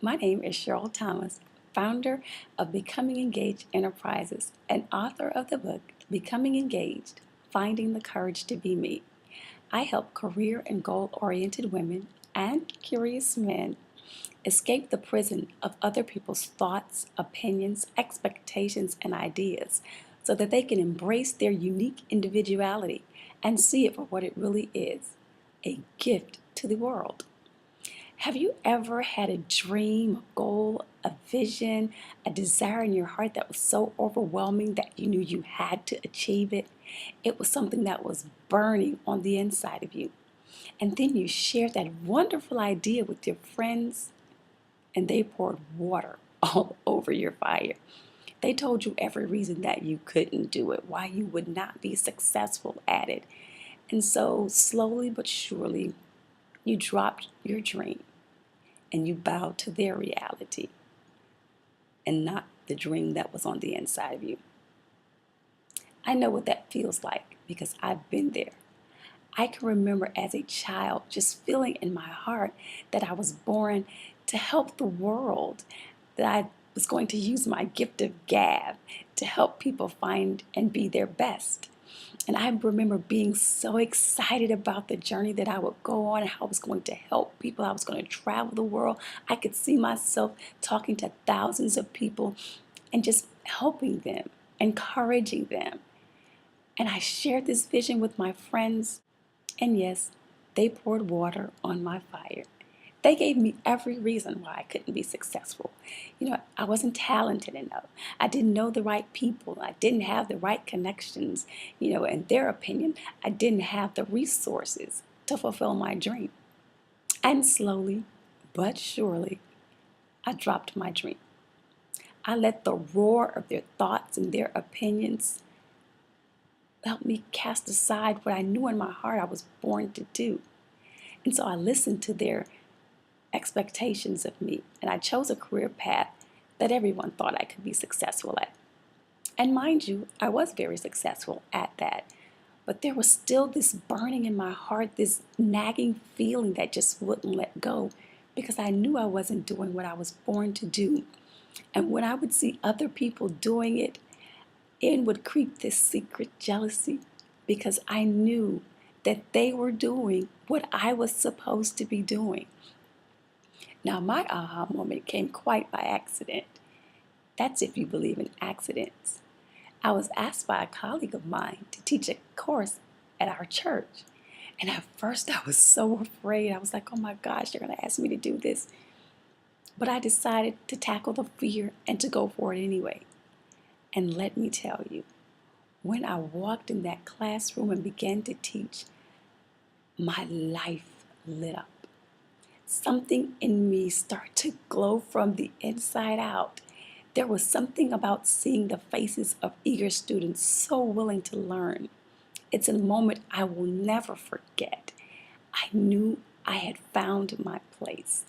My name is Cheryl Thomas, founder of Becoming Engaged Enterprises and author of the book Becoming Engaged, Finding the Courage to Be Me. I help career and goal-oriented women and curious men escape the prison of other people's thoughts, opinions, expectations, and ideas so that they can embrace their unique individuality and see it for what it really is, a gift to the world. Have you ever had a dream, a goal, a vision, a desire in your heart that was so overwhelming that you knew you had to achieve it? It was something that was burning on the inside of you. And then you shared that wonderful idea with your friends, and they poured water all over your fire. They told you every reason that you couldn't do it, why you would not be successful at it. And so, slowly but surely, you dropped your dream and you bowed to their reality and not the dream that was on the inside of you. I know what that feels like because I've been there. I can remember as a child just feeling in my heart that I was born to help the world, that I was going to use my gift of gab to help people find and be their best. And I remember being so excited about the journey that I would go on and how I was going to help people. I was going to travel the world. I could see myself talking to thousands of people and just helping them, encouraging them. And I shared this vision with my friends. And yes, they poured water on my fire. They gave me every reason why I couldn't be successful. I wasn't talented enough. I didn't know the right people. I didn't have the right connections. In their opinion, I didn't have the resources to fulfill my dream. And slowly but surely, I dropped my dream. I let the roar of their thoughts and their opinions help me cast aside what I knew in my heart I was born to do. And so I listened to their expectations of me, and I chose a career path that everyone thought I could be successful at. And mind you, I was very successful at that. But there was still this burning in my heart, this nagging feeling that just wouldn't let go because I knew I wasn't doing what I was born to do. And when I would see other people doing it, in would creep this secret jealousy because I knew that they were doing what I was supposed to be doing. Now, my aha moment came quite by accident. That's if you believe in accidents. I was asked by a colleague of mine to teach a course at our church. And at first I was so afraid. I was like, oh my gosh, they're going to ask me to do this. But I decided to tackle the fear and to go for it anyway. And let me tell you, when I walked in that classroom and began to teach, my life lit up. Something in me started to glow from the inside out. There was something about seeing the faces of eager students so willing to learn. It's a moment I will never forget. I knew I had found my place.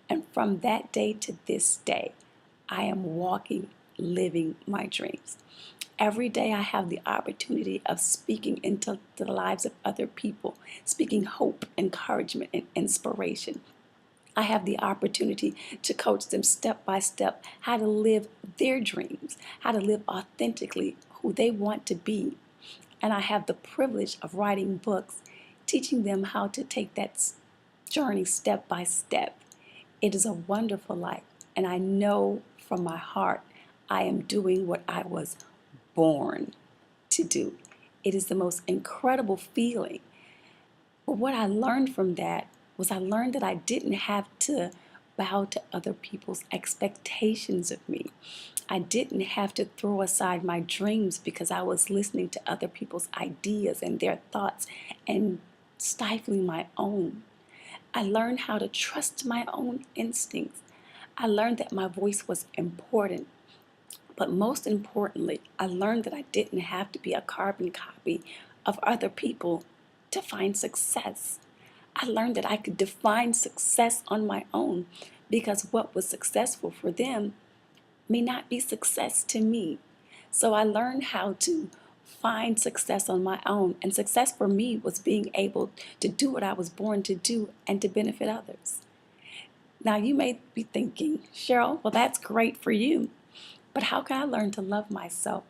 And from that day to this day, I am walking, living my dreams. Every day I have the opportunity of speaking into the lives of other people, speaking hope, encouragement, and inspiration. I have the opportunity to coach them step by step how to live their dreams, how to live authentically who they want to be. And I have the privilege of writing books, teaching them how to take that journey step by step. It is a wonderful life, and I know from my heart I am doing what I was born to do. It is the most incredible feeling. But what I learned from that was I learned that I didn't have to bow to other people's expectations of me. I didn't have to throw aside my dreams because I was listening to other people's ideas and their thoughts and stifling my own. I learned how to trust my own instincts. I learned that my voice was important. But most importantly, I learned that I didn't have to be a carbon copy of other people to find success. I learned that I could define success on my own because what was successful for them may not be success to me. So I learned how to find success on my own. And success for me was being able to do what I was born to do and to benefit others. Now, you may be thinking, Cheryl, well, that's great for you, but how can I learn to love myself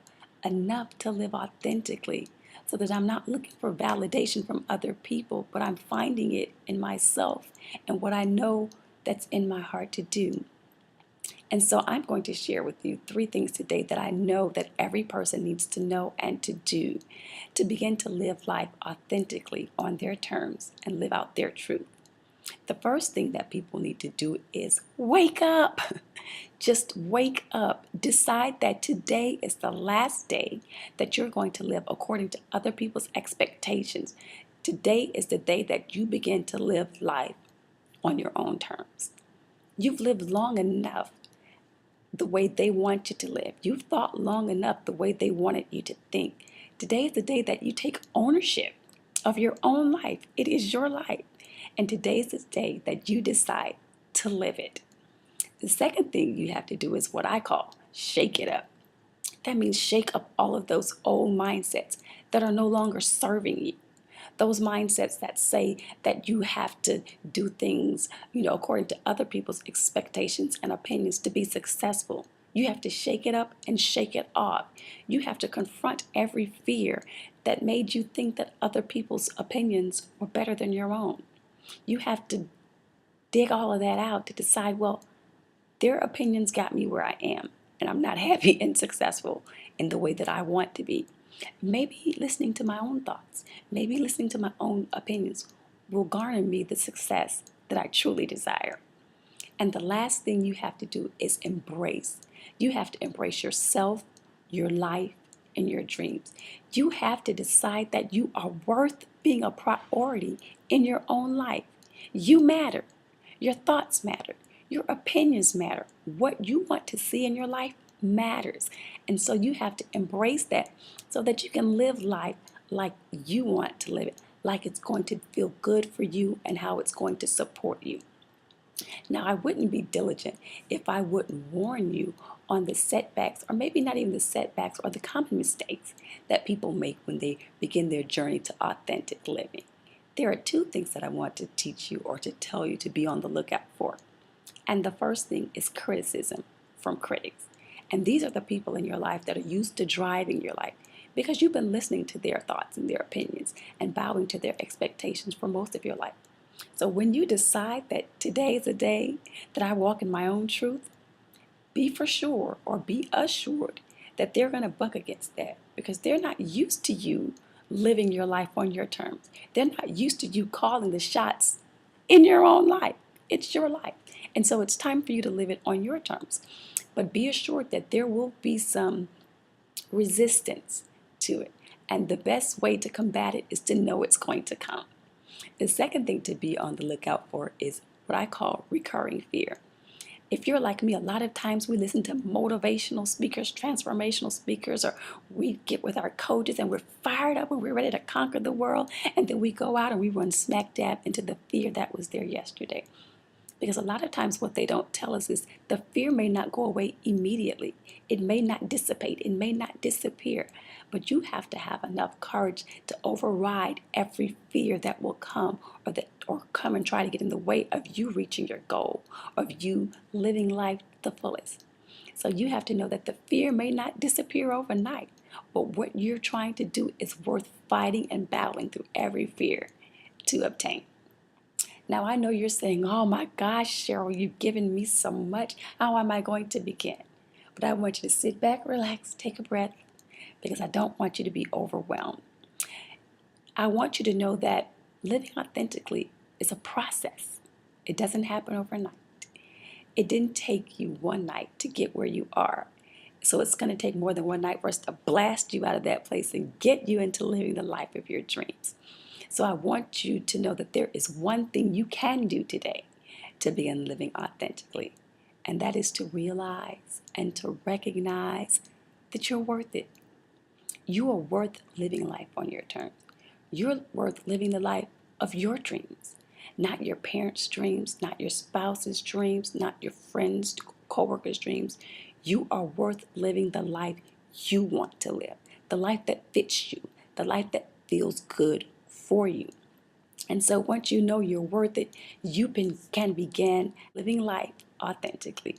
enough to live authentically so that I'm not looking for validation from other people, but I'm finding it in myself and what I know that's in my heart to do? And so I'm going to share with you 3 things today that I know that every person needs to know and to do to begin to live life authentically on their terms and live out their truth. The first thing that people need to do is wake up. Just wake up. Decide that today is the last day that you're going to live according to other people's expectations. Today is the day that you begin to live life on your own terms. You've lived long enough the way they want you to live. You've thought long enough the way they wanted you to think. Today is the day that you take ownership of your own life. It is your life. And today is the day that you decide to live it. The second thing you have to do is what I call shake it up. That means shake up all of those old mindsets that are no longer serving you. Those mindsets that say that you have to do things, according to other people's expectations and opinions to be successful. You have to shake it up and shake it off. You have to confront every fear that made you think that other people's opinions were better than your own. You have to dig all of that out to decide, well, their opinions got me where I am, and I'm not happy and successful in the way that I want to be. Maybe listening to my own thoughts, maybe listening to my own opinions will garner me the success that I truly desire. And the last thing you have to do is embrace. You have to embrace yourself, your life, and your dreams. You have to decide that you are worth being a priority in your own life. You matter. Your thoughts matter. Your opinions matter. What you want to see in your life matters. And so you have to embrace that so that you can live life like you want to live it, like it's going to feel good for you and how it's going to support you. Now, I wouldn't be diligent if I wouldn't warn you on the setbacks, or maybe not even the setbacks, or the common mistakes that people make when they begin their journey to authentic living. There are 2 things that I want to teach you or to tell you to be on the lookout for. And the first thing is criticism from critics. And these are the people in your life that are used to driving your life because you've been listening to their thoughts and their opinions and bowing to their expectations for most of your life. So when you decide that today is a day that I walk in my own truth, be for sure or be assured that they're going to buck against that because they're not used to you living your life on your terms. They're not used to you calling the shots in your own life. It's your life. And so it's time for you to live it on your terms. But be assured that there will be some resistance to it. And the best way to combat it is to know it's going to come. The second thing to be on the lookout for is what I call recurring fear. If you're like me, a lot of times we listen to motivational speakers, transformational speakers, or we get with our coaches and we're fired up and we're ready to conquer the world. And then we go out and we run smack dab into the fear that was there yesterday. Because a lot of times what they don't tell us is the fear may not go away immediately. It may not dissipate. It may not disappear. But you have to have enough courage to override every fear that will come or come and try to get in the way of you reaching your goal, of you living life the fullest. So you have to know that the fear may not disappear overnight, but what you're trying to do is worth fighting and battling through every fear to obtain. Now, I know you're saying, oh my gosh, Cheryl, you've given me so much. How am I going to begin? But I want you to sit back, relax, take a breath, because I don't want you to be overwhelmed. I want you to know that living authentically is a process. It doesn't happen overnight. It didn't take you one night to get where you are. So it's going to take more than one night for us to blast you out of that place and get you into living the life of your dreams. So I want you to know that there is one thing you can do today to begin living authentically, and that is to realize and to recognize that you're worth it. You are worth living life on your terms. You're worth living the life of your dreams, not your parents' dreams, not your spouse's dreams, not your friends' co-workers' dreams. You are worth living the life you want to live, the life that fits you, the life that feels good for you. And so once you know you're worth it, can begin living life authentically.